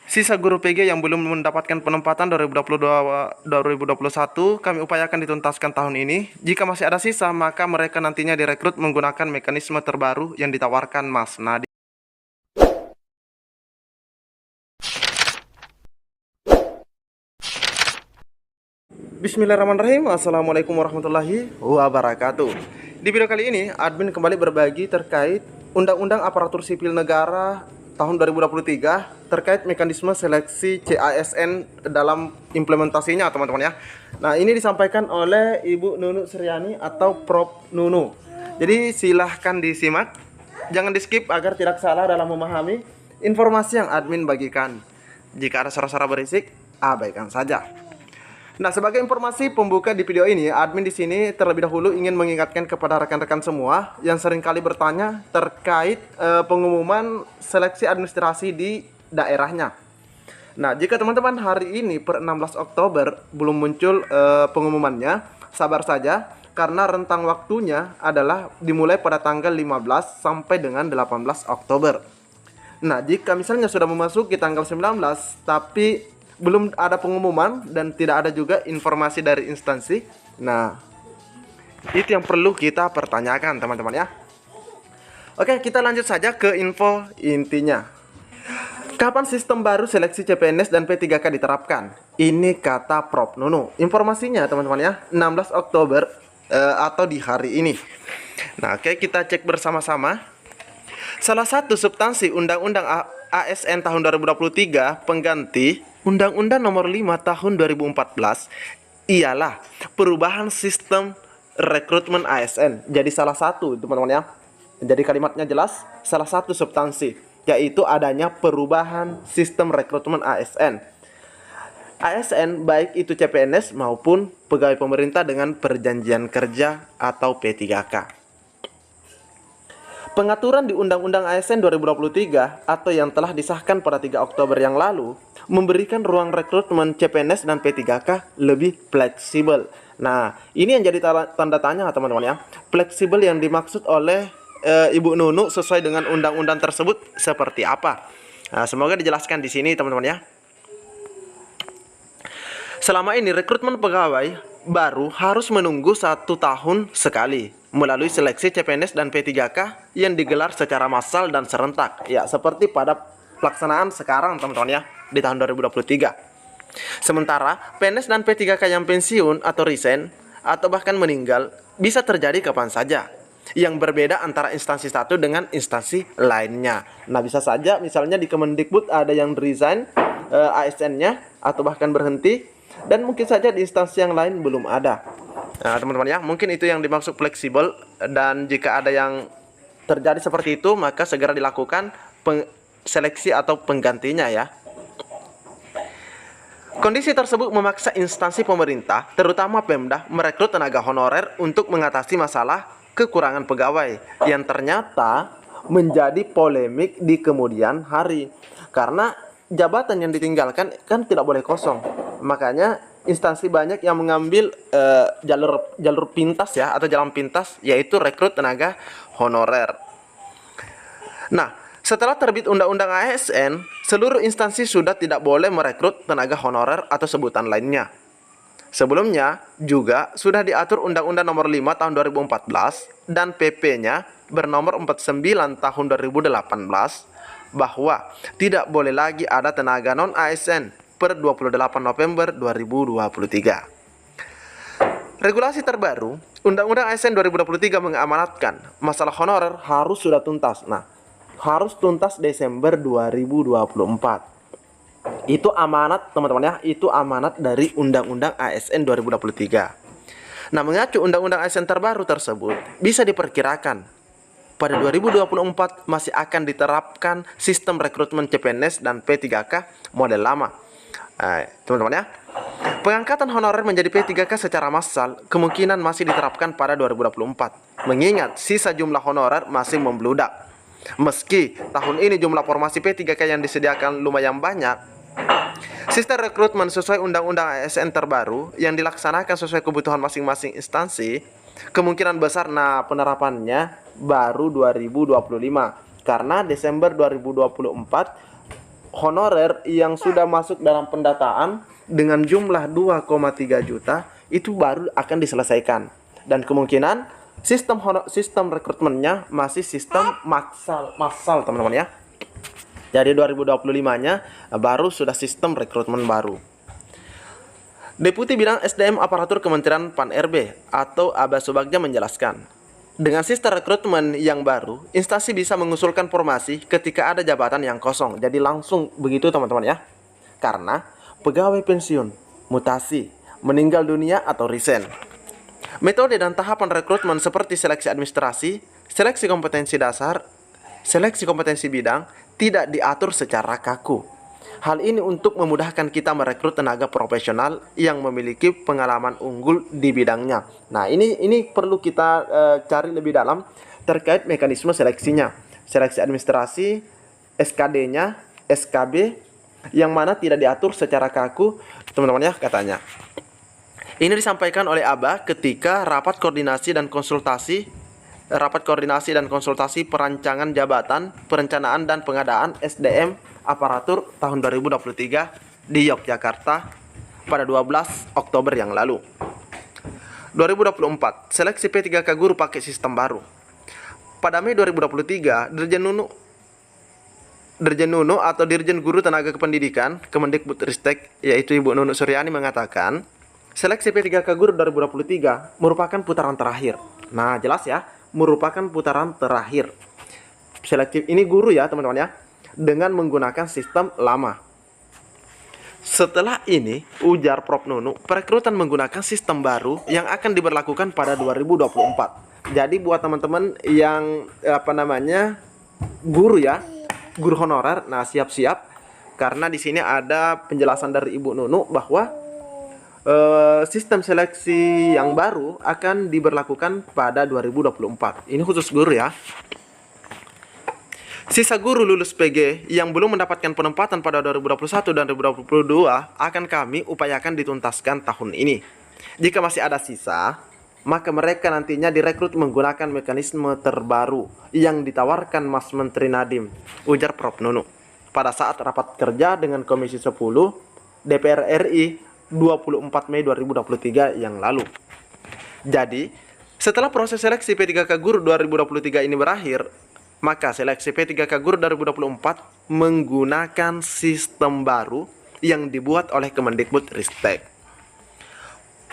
Sisa guru PG yang belum mendapatkan penempatan 2022-2021 kami upayakan dituntaskan tahun ini. Jika masih ada sisa, maka mereka nantinya direkrut menggunakan mekanisme terbaru yang ditawarkan Mas Nadiem. Bismillahirrahmanirrahim. Assalamualaikum warahmatullahi wabarakatuh. Di video kali ini, admin kembali berbagi terkait Undang-Undang Aparatur Sipil Negara tahun 2023 terkait mekanisme seleksi CASN dalam implementasinya, teman-teman ya. Nah, ini disampaikan oleh Ibu Nunu Suryani atau Prof Nunu. Jadi silahkan disimak, jangan di skip agar tidak salah dalam memahami informasi yang admin bagikan. Jika ada suara-suara berisik, abaikan saja. Nah, sebagai informasi pembuka di video ini, admin di sini terlebih dahulu ingin mengingatkan kepada rekan-rekan semua yang seringkali bertanya terkait pengumuman seleksi administrasi di daerahnya. Nah, jika teman-teman hari ini per 16 Oktober belum muncul pengumumannya, sabar saja karena rentang waktunya adalah dimulai pada tanggal 15 sampai dengan 18 Oktober. Nah, jika misalnya sudah memasuki tanggal 19 tapi belum ada pengumuman dan tidak ada juga informasi dari instansi, nah itu yang perlu kita pertanyakan, teman-teman ya. Oke, kita lanjut saja ke info intinya. Kapan sistem baru seleksi CPNS dan P3K diterapkan? Ini kata Prof Nunu. Informasinya, teman-teman ya, 16 Oktober atau di hari ini. Nah, oke, kita cek bersama-sama. Salah satu substansi Undang-Undang ASN tahun 2023 pengganti Undang-Undang Nomor 5 Tahun 2014 ialah perubahan sistem rekrutmen ASN. Jadi salah satu, teman-teman ya. Jadi kalimatnya jelas, salah satu substansi yaitu adanya perubahan sistem rekrutmen ASN. ASN baik itu CPNS maupun pegawai pemerintah dengan perjanjian kerja atau P3K. Pengaturan di Undang-Undang ASN 2023 atau yang telah disahkan pada 3 Oktober yang lalu memberikan ruang rekrutmen CPNS dan P3K lebih fleksibel. Nah, ini yang jadi tanda tanya, teman-teman ya. Fleksibel yang dimaksud oleh Ibu Nunu sesuai dengan undang-undang tersebut seperti apa? Nah, semoga dijelaskan di sini, teman-teman ya. Selama ini rekrutmen pegawai baru harus menunggu 1 tahun sekali melalui seleksi CPNS dan P3K yang digelar secara massal dan serentak. Ya, seperti pada pelaksanaan sekarang, teman-teman ya, di tahun 2023. Sementara PNS dan P3K yang pensiun atau resign atau bahkan meninggal bisa terjadi kapan saja. Yang berbeda antara instansi satu dengan instansi lainnya. Nah, bisa saja misalnya di Kemendikbud ada yang resign ASN-nya atau bahkan berhenti, dan mungkin saja di instansi yang lain belum ada. Nah, teman-teman ya, mungkin itu yang dimaksud fleksibel, dan jika ada yang terjadi seperti itu, maka segera dilakukan seleksi atau penggantinya ya. Kondisi tersebut memaksa instansi pemerintah, terutama Pemda, merekrut tenaga honorer untuk mengatasi masalah kekurangan pegawai yang ternyata menjadi polemik di kemudian hari. Karena jabatan yang ditinggalkan kan tidak boleh kosong. Makanya instansi banyak yang mengambil jalur pintas ya, atau jalan pintas, yaitu rekrut tenaga honorer. Nah, setelah terbit Undang-Undang ASN, seluruh instansi sudah tidak boleh merekrut tenaga honorer atau sebutan lainnya. Sebelumnya juga sudah diatur Undang-Undang Nomor 5 Tahun 2014 dan PP-nya bernomor 49 Tahun 2018 bahwa tidak boleh lagi ada tenaga non-ASN per 28 November 2023. Regulasi terbaru, Undang-Undang ASN 2023 mengamanatkan masalah honorer harus sudah tuntas. Nah, harus tuntas Desember 2024. Itu amanat, teman-teman ya, itu amanat dari Undang-Undang ASN 2023. Nah, mengacu Undang-Undang ASN terbaru tersebut, bisa diperkirakan pada 2024 masih akan diterapkan sistem rekrutmen CPNS dan P3K model lama. Teman-teman ya, pengangkatan honorer menjadi P3K secara massal kemungkinan masih diterapkan pada 2024, mengingat sisa jumlah honorer masih membludak. Meski tahun ini jumlah formasi P3K yang disediakan lumayan banyak, sistem rekrutmen sesuai Undang-Undang ASN terbaru yang dilaksanakan sesuai kebutuhan masing-masing instansi, kemungkinan besar penerapannya baru 2025. Karena Desember 2024 honorer yang sudah masuk dalam pendataan dengan jumlah 2,3 juta itu baru akan diselesaikan. Dan kemungkinan sistem rekrutmennya masih sistem massal teman-teman ya. Jadi 2025-nya baru sudah sistem rekrutmen baru. Deputi Bidang SDM Aparatur Kementerian Pan-RB atau Aba Subagja menjelaskan, dengan sistem rekrutmen yang baru, instansi bisa mengusulkan formasi ketika ada jabatan yang kosong. Jadi langsung begitu teman-teman ya. Karena pegawai pensiun, mutasi, meninggal dunia atau resign. Metode dan tahapan rekrutmen seperti seleksi administrasi, seleksi kompetensi dasar, seleksi kompetensi bidang tidak diatur secara kaku. Hal ini untuk memudahkan kita merekrut tenaga profesional yang memiliki pengalaman unggul di bidangnya. Nah, ini perlu kita cari lebih dalam terkait mekanisme seleksinya. Seleksi administrasi, SKD-nya, SKB, yang mana tidak diatur secara kaku, teman-teman ya katanya. Ini disampaikan oleh Aba ketika rapat koordinasi dan konsultasi perancangan jabatan, perencanaan dan pengadaan SDM aparatur tahun 2023 di Yogyakarta pada 12 Oktober yang lalu. 2024, seleksi P3K guru pakai sistem baru. Pada Mei 2023, Dirjen Nunu atau Dirjen Guru Tenaga Kependidikan Kemendikbudristek yaitu Ibu Nunu Suryani mengatakan, seleksi P3K guru 2023 merupakan putaran terakhir. Nah, jelas ya, merupakan putaran terakhir. Seleksi ini guru ya, teman-teman ya, dengan menggunakan sistem lama. Setelah ini, ujar Prof. Nunu, perekrutan menggunakan sistem baru yang akan diberlakukan pada 2024. Jadi buat teman-teman yang guru ya, guru honorer, nah siap-siap karena di sini ada penjelasan dari Ibu Nunu bahwa sistem seleksi yang baru akan diberlakukan pada 2024. Ini khusus guru ya. Sisa guru lulus PG yang belum mendapatkan penempatan pada 2021 dan 2022 akan kami upayakan dituntaskan tahun ini. Jika masih ada sisa, maka mereka nantinya direkrut menggunakan mekanisme terbaru yang ditawarkan Mas Menteri Nadiem, ujar Prof. Nunu pada saat rapat kerja dengan Komisi 10 DPR RI 24 Mei 2023 yang lalu. Jadi, setelah proses seleksi P3K Guru 2023 ini berakhir, maka seleksi P3K Guru 2024 menggunakan sistem baru yang dibuat oleh Kemendikbudristek.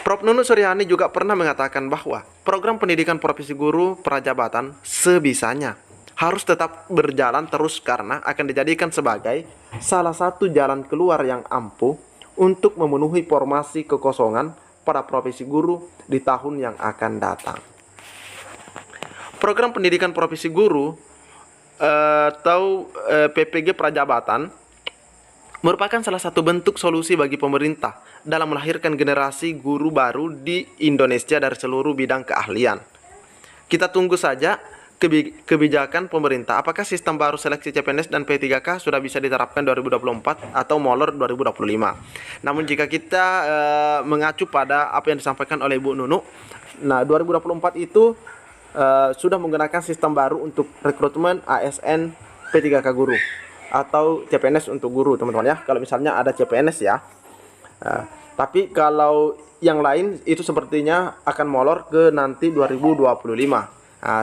Prof. Nunu Suryani juga pernah mengatakan bahwa program pendidikan profesi guru prajabatan sebisanya harus tetap berjalan terus karena akan dijadikan sebagai salah satu jalan keluar yang ampuh untuk memenuhi formasi kekosongan pada profesi guru di tahun yang akan datang. Program pendidikan profesi guru atau PPG prajabatan merupakan salah satu bentuk solusi bagi pemerintah dalam melahirkan generasi guru baru di Indonesia dari seluruh bidang keahlian. Kita tunggu saja kebijakan pemerintah, apakah sistem baru seleksi CPNS dan P3K sudah bisa diterapkan 2024 atau molor 2025. Namun jika kita mengacu pada apa yang disampaikan oleh Ibu Nunu, nah 2024 itu sudah menggunakan sistem baru untuk rekrutmen ASN P3K guru atau CPNS untuk guru, teman-teman ya. Kalau misalnya ada CPNS ya. Tapi kalau yang lain itu sepertinya akan molor ke nanti 2025.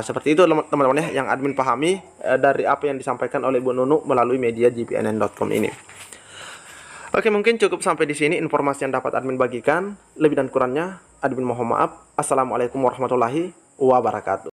Seperti itu teman-teman ya yang admin pahami dari apa yang disampaikan oleh Bu Nunu melalui media gpnn.com ini. Oke, mungkin cukup sampai di sini informasi yang dapat admin bagikan. Lebih dan kurangnya admin mohon maaf. Assalamualaikum warahmatullahi wabarakatuh.